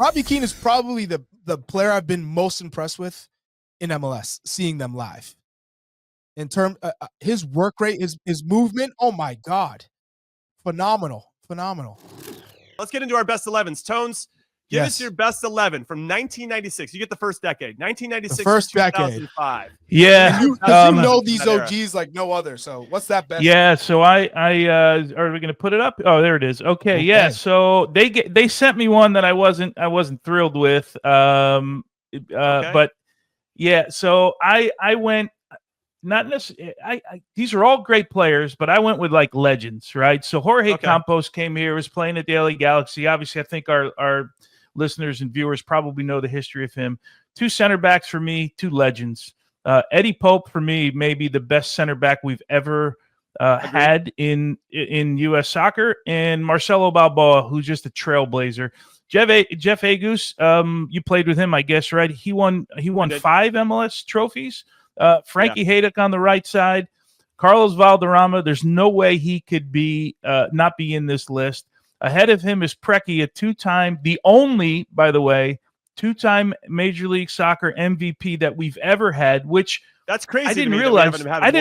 Robbie Keane is probably the player I've been most impressed with in MLS, seeing them live. In terms, his work rate, his movement, oh my God, phenomenal. Let's get into our best 11s. Tones, give us your best 11 from 1996. You get the first decade, 1996 the first to 2005. decade. Yeah, and you know these OGs like no other. So what's that best? Yeah, so are we going to put it up? Oh, there it is. Okay. Yeah, so they sent me one that I wasn't thrilled with. But yeah, so I went. Not necessarily. These are all great players, but I went with like legends, right? So Jorge Campos came here, was playing at Daily Galaxy. Obviously, I think our listeners and viewers probably know the history of him. 2 center backs for me, 2 legends. Eddie Pope for me, maybe the best center back we've ever had in U.S. soccer, and Marcelo Balboa, who's just a trailblazer. Jeff Agus, you played with him, I guess, right? He won 5 MLS trophies. Frankie Haydock on the right side, Carlos Valderrama. There's no way he could be not be in this list. Ahead of him is Preki, a 2-time, the only, by the way, 2-time Major League Soccer MVP that we've ever had. Which that's crazy. I didn't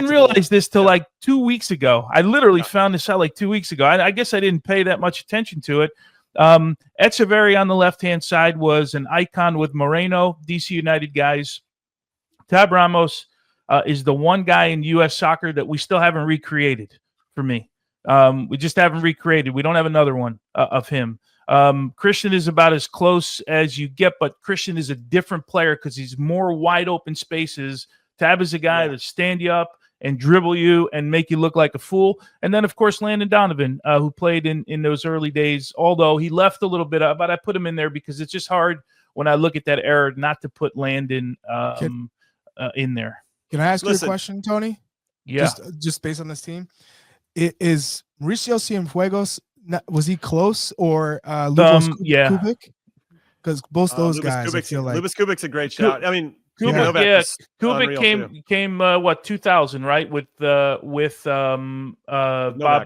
realize this till like 2 weeks ago. I literally found this out like 2 weeks ago. I guess I didn't pay that much attention to it. Echeverri on the left-hand side was an icon with Moreno, DC United guys. Tab Ramos is the one guy in U.S. soccer that we still haven't recreated for me. We just haven't recreated. We don't have another one of him. Christian is about as close as you get, but Christian is a different player because he's more wide open spaces. Tab is a guy that stand you up and dribble you and make you look like a fool. And then, of course, Landon Donovan, who played in those early days, although he left a little bit, but I put him in there because it's just hard when I look at that era not to put Landon in there. Can I ask you a question, Tony? Yeah. Just based on this team, is Mauricio Cienfuegos, was he close or Lubos Kubik? Because both those guys, I feel like Lubos Kubik's a great shout. I mean, Kubik came 2000, right, with Bob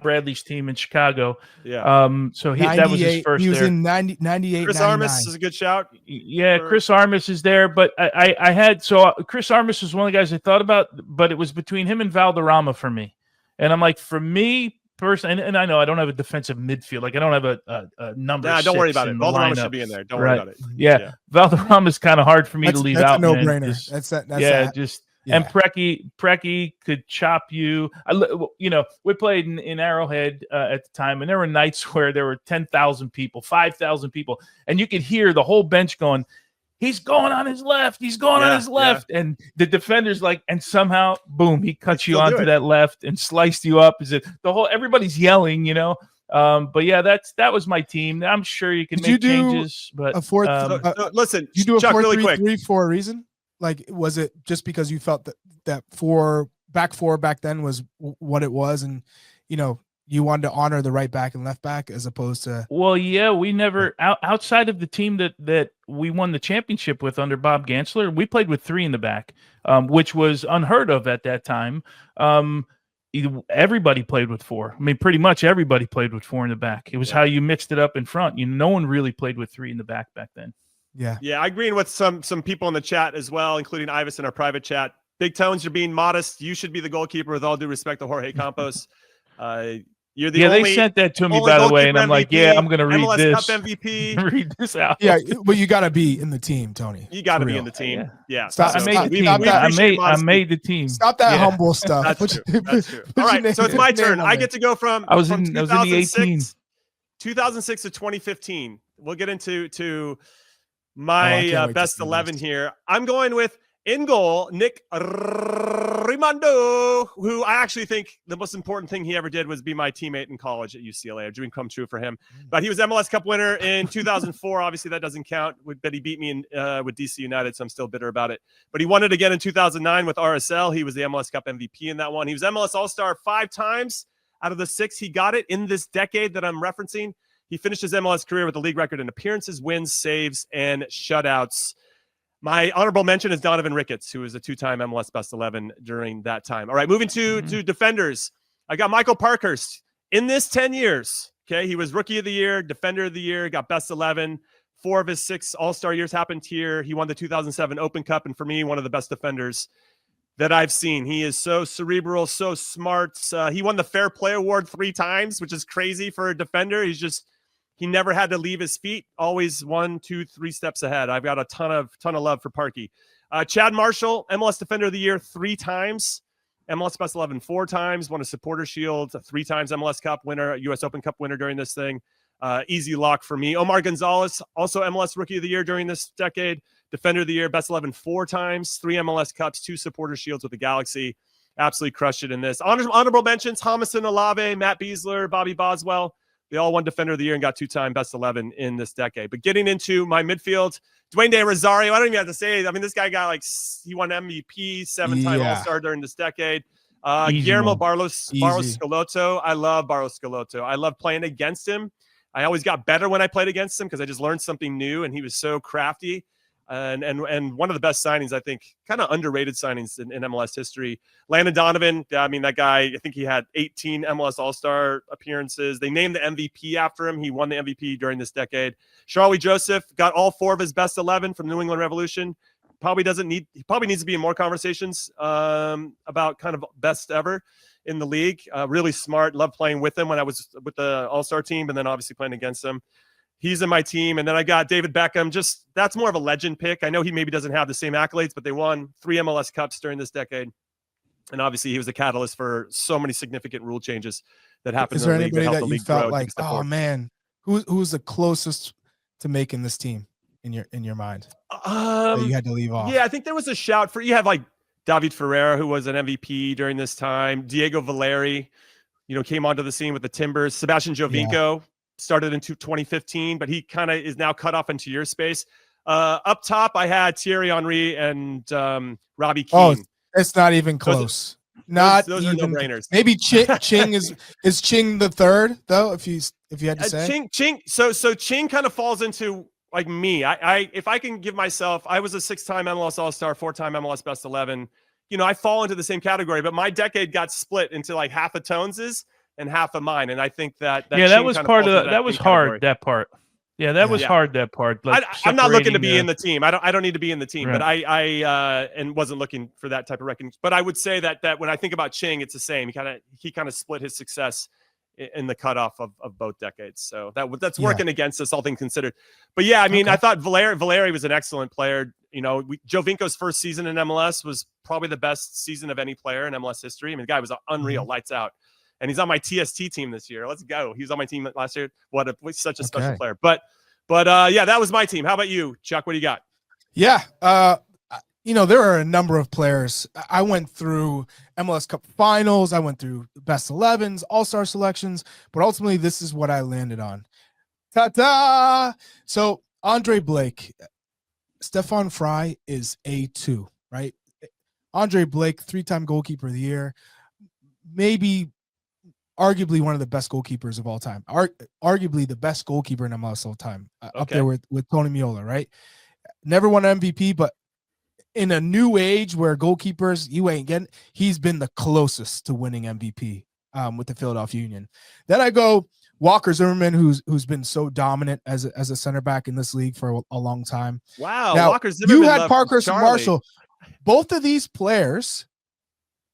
Bradley's team in Chicago. Yeah. So that was his first. He was there. in 98. Chris 99. Armas is a good shout. Yeah, Chris Armas is there, but I had Chris Armas was one of the guys I thought about, but it was between him and Valderrama for me, and I'm like, for me. And I know I don't have a defensive midfield. Like I don't have a number. Yeah, don't worry about it. Valderrama should be in there. Don't worry about it. Yeah. Valderrama is kind of hard for me to leave out. That's a no-brainer. And Preki could chop you. We played in Arrowhead at the time, and there were nights where there were 10,000 people, 5,000 people, and you could hear the whole bench going, he's going on his left. He's going on his left. Yeah. And the defender's like, and somehow, boom, he cuts you onto that left and sliced you up. Everybody's yelling, But yeah, that was my team. I'm sure you can make changes. But listen, you do a Chuck, 4-3-3 for a reason? Like, was it just because you felt that back four back then was what it was, and you wanted to honor the right back and left back as opposed to? Well, yeah, we never outside of the team that we won the championship with under Bob Gansler, we played with 3 in the back, which was unheard of at that time. Everybody played with 4. I mean, pretty much everybody played with 4 in the back. It was how you mixed it up in front. No one really played with 3 in the back then. Yeah. Yeah, I agree with some people in the chat as well, including Ivis in our private chat. Big Tones, you're being modest. You should be the goalkeeper, with all due respect to Jorge Campos. You're the only, they sent that to me, by the way, and I'm like, I'm going to read MLS this. Cup MVP. Read this out. Yeah, but you got to be in the team, Tony. You got to be in the team. Yeah. I made the team. Stop that humble stuff. That's true. All right, so it's my turn. I get to go from I was in the 18. 2006 to 2015. We'll get into my best 11 here. I'm going with, in goal, Nick Rimando, who I actually think the most important thing he ever did was be my teammate in college at UCLA. A dream come true for him. But he was MLS Cup winner in 2004. Obviously, that doesn't count. But he beat me with DC United, so I'm still bitter about it. But he won it again in 2009 with RSL. He was the MLS Cup MVP in that one. He was MLS All-Star 5 times out of the 6 he got it in this decade that I'm referencing. He finished his MLS career with a league record in appearances, wins, saves, and shutouts. My honorable mention is Donovan Ricketts, who was a 2-time MLS Best 11 during that time. All right, moving to defenders. I got Michael Parkhurst. In this 10 years, okay, he was Rookie of the Year, Defender of the Year, got Best 11, 4 of his 6 All-Star years happened here. He won the 2007 Open Cup, and for me, one of the best defenders that I've seen. He is so cerebral, so smart. He won the Fair Play Award 3 times, which is crazy for a defender. He never had to leave his feet. Always 1, 2, 3 steps ahead. I've got a ton of love for Parky. Chad Marshall, MLS Defender of the Year 3 times. MLS Best 11 4 times. Won a Supporter Shield 3 times. MLS Cup winner, US Open Cup winner during this thing. Easy lock for me. Omar Gonzalez, also MLS Rookie of the Year during this decade. Defender of the Year, Best 11 4 times. 3 MLS Cups, 2 Supporter Shields with the Galaxy. Absolutely crushed it in this. Honorable mentions, Jamison Olave, Matt Beasler, Bobby Boswell. They all won Defender of the Year and got 2-time Best 11 in this decade. But getting into my midfield, Dwayne De Rosario, I don't even have to say it. I mean, this guy got he won MVP, 7-time All-Star during this decade. Guillermo Barros Schelotto. I love Barros Schelotto. I love playing against him. I always got better when I played against him because I just learned something new, and he was so crafty. And one of the best signings, I think, kind of underrated signings in MLS history. Landon Donovan, I mean, that guy, I think he had 18 MLS All-Star appearances. They named the MVP after him. He won the MVP during this decade. Charlie Joseph got all 4 of his best 11 from the New England Revolution. He probably needs to be in more conversations about kind of best ever in the league. Really smart. Loved playing with him when I was with the All-Star team, and then obviously playing against him. He's in my team. And then I got David Beckham. That's more of a legend pick. I know he maybe doesn't have the same accolades, but they won 3 MLS Cups during this decade. And obviously he was a catalyst for so many significant rule changes that happened in the league. Is there anybody that you felt like, oh man, who's the closest to making this team in your mind that you had to leave off? Yeah, I think there was a shout for, you have like David Ferreira, who was an MVP during this time. Diego Valeri, came onto the scene with the Timbers. Sebastian Jovinko. Started in 2015, but he kind of is now cut off into your space. Up top, I had Thierry Henry and Robbie Keane. Oh, it's not even close. Those are no-brainers. Maybe Ching is Ching the third though. If you had to say Ching. So Ching kind of falls into like me. I if I can give myself, I was a 6-time MLS All-Star, 4-time MLS Best 11. I fall into the same category, but my decade got split into like half of Tones's and half of mine, and I think that was part of that was hard. That part, was hard. That part. Like I'm not looking to be in the team. I don't need to be in the team, right. But I and wasn't looking for that type of recognition. But I would say that when I think about Ching, it's the same. He kind of split his success in the cutoff of both decades. So that's working against us, all things considered. But yeah, I mean, I thought Valeri was an excellent player. Jovinko's first season in MLS was probably the best season of any player in MLS history. I mean, the guy was unreal, lights out. And he's on my TST team this year. Let's go. He was on my team last year. Such a special player. But yeah, that was my team. How about you, Chuck? What do you got? Yeah. There are a number of players. I went through MLS Cup finals. I went through best 11s, all-star selections, but ultimately this is what I landed on. Ta-ta! So Andre Blake, Stefan Fry is A2, right? Andre Blake, 3-time goalkeeper of the year, maybe arguably one of the best goalkeepers of all time, arguably the best goalkeeper in MLS all time, up there with Tony Meola, right? Never won an MVP, but in a new age where goalkeepers, you ain't getting, he's been the closest to winning MVP with the Philadelphia Union. Then I go Walker Zimmerman, who's been so dominant as a center back in this league for a long time. Wow, now, Walker Zimmerman. You had Parkhurst and Marshall. Both of these players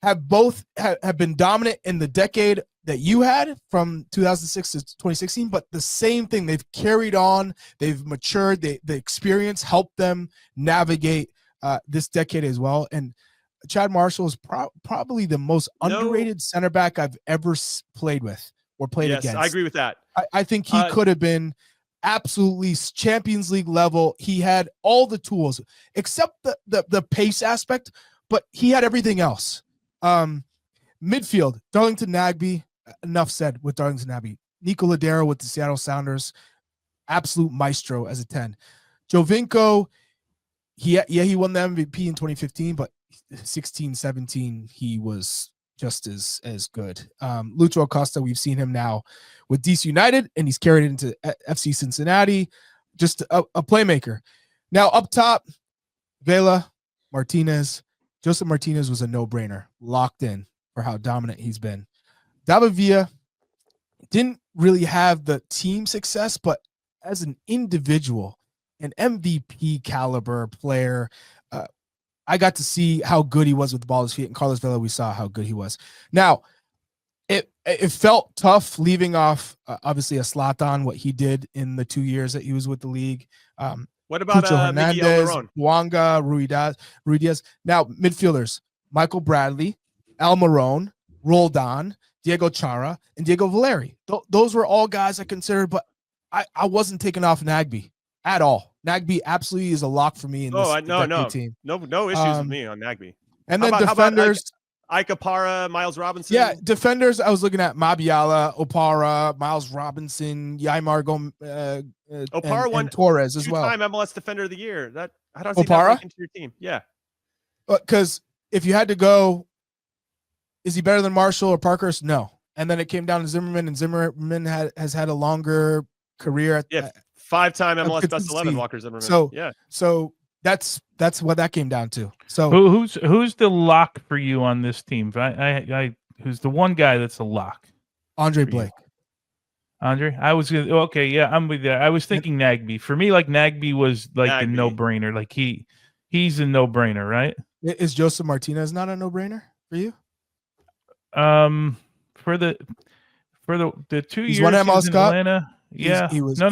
have been dominant in the decade that you had from 2006 to 2016, but the same thing, they've carried on, they've matured, the experience helped them navigate this decade as well. And Chad Marshall is probably the most underrated center back I've ever played with or played against. I agree with that. I think he could have been absolutely Champions League level. He had all the tools except the pace aspect, but he had everything else. Midfield, Darlington Nagbe, enough said with Darlington Nagbe. Nico Ladero with the Seattle Sounders, absolute maestro as a 10. Jovinko, he won the MVP in 2015, but 16, 17, he was just as good. Lucho Acosta, we've seen him now with DC United, and he's carried it into FC Cincinnati, just a playmaker. Now up top, Vela, Martinez. Joseph Martinez was a no-brainer, locked in for how dominant he's been. David Villa didn't really have the team success, but as an individual, an MVP caliber player. I got to see how good he was with the ball at his feet, and Carlos Vela, we saw how good he was. Now, it felt tough leaving off obviously a Zlatan, what he did in the 2 years that he was with the league. What about Cucho Hernandez, Almiron? Wanga, Rui Diaz. Now, midfielders, Michael Bradley, Almiron, Roldan, Diego Chara, and Diego Valeri. Those were all guys I considered, but I wasn't taking off Nagbe at all. Nagbe absolutely is a lock for me in this team. No issues with me on Nagbe. And then defenders. Ike Opara, Miles Robinson. Yeah, defenders. I was looking at Mabiala, Opara, Miles Robinson, Yaimar Opara won and Torres as well. Two-time MLS Defender of the Year. How does he Opara into your team? Yeah, because if you had to go, is he better than Marshall or Parkhurst? No. And then it came down to Zimmerman, and Zimmerman has had a longer career. Five-time MLS Best 11, Walker Zimmerman. So that's what that came down to. So who's the lock for you on this team? I who's the one guy that's a lock? Andre Blake. Andre, I'm with you. I was thinking Nagbe. For me, like Nagbe was like a no-brainer. Like he's a no-brainer, right? Is Joseph Martinez not a no-brainer for you? For the 2 years he's won MLS in Cup. Atlanta. Yeah, he was a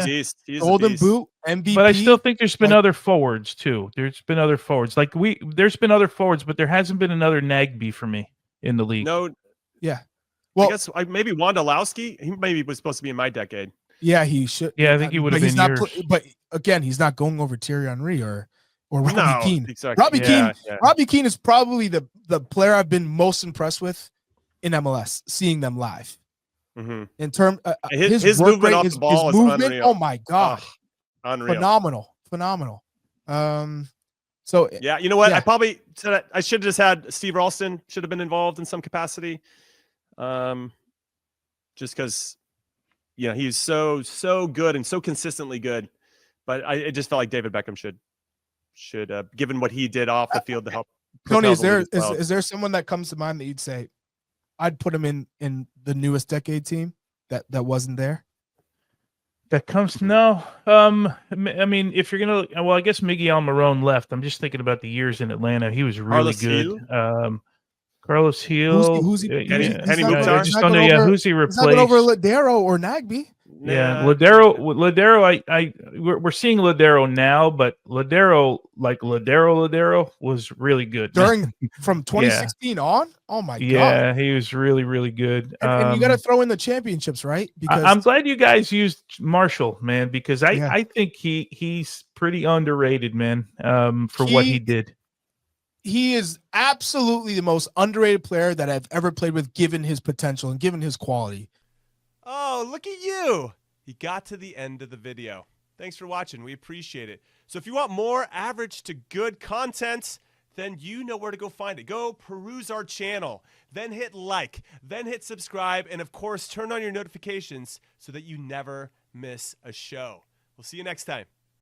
beast. Golden Boot, MVP. But I still think there's been other forwards too. There's been other forwards. There's been other forwards, but there hasn't been another Nagbe for me in the league. No. Yeah. Well, I guess maybe Wondolowski. He maybe was supposed to be in my decade. Yeah, he should. Yeah, I think he would have been yours. But again, he's not going over Thierry Henry or Robbie Keane. Exactly. Robbie Keane is probably the player I've been most impressed with in MLS, seeing them live. Mm-hmm. In term, his work movement rate, his ball movement, unreal. oh my god, unreal, phenomenal. So yeah, you know what? Yeah. I probably said I should have just had Steve Ralston. Should have been involved in some capacity, just because, he's so good and so consistently good. But it just felt like David Beckham should given what he did off the field to help. Tony, is there someone that comes to mind that you'd say I'd put him in the newest decade team that wasn't there? That comes no. I mean, if you're gonna, I guess Miguel Almiron left. I'm just thinking about the years in Atlanta. He was really good. Carlos Hill. Who's he? Henny Mukhtar? I just don't know. Who's he replaced? He's not over Ladero or Nagbe. Yeah, Ladero. We're seeing Ladero now, but Ladero was really good from 2016 on. Oh my god! Yeah, he was really, really good. And you got to throw in the championships, right? Because I'm glad you guys used Marshall, man, because I think he's pretty underrated, man. For what he did. He is absolutely the most underrated player that I've ever played with, given his potential and given his quality. Oh, look at you. You got to the end of the video. Thanks for watching. We appreciate it. So if you want more average to good content, then you know where to go find it. Go peruse our channel, then hit like, then hit subscribe, and of course, turn on your notifications so that you never miss a show. We'll see you next time.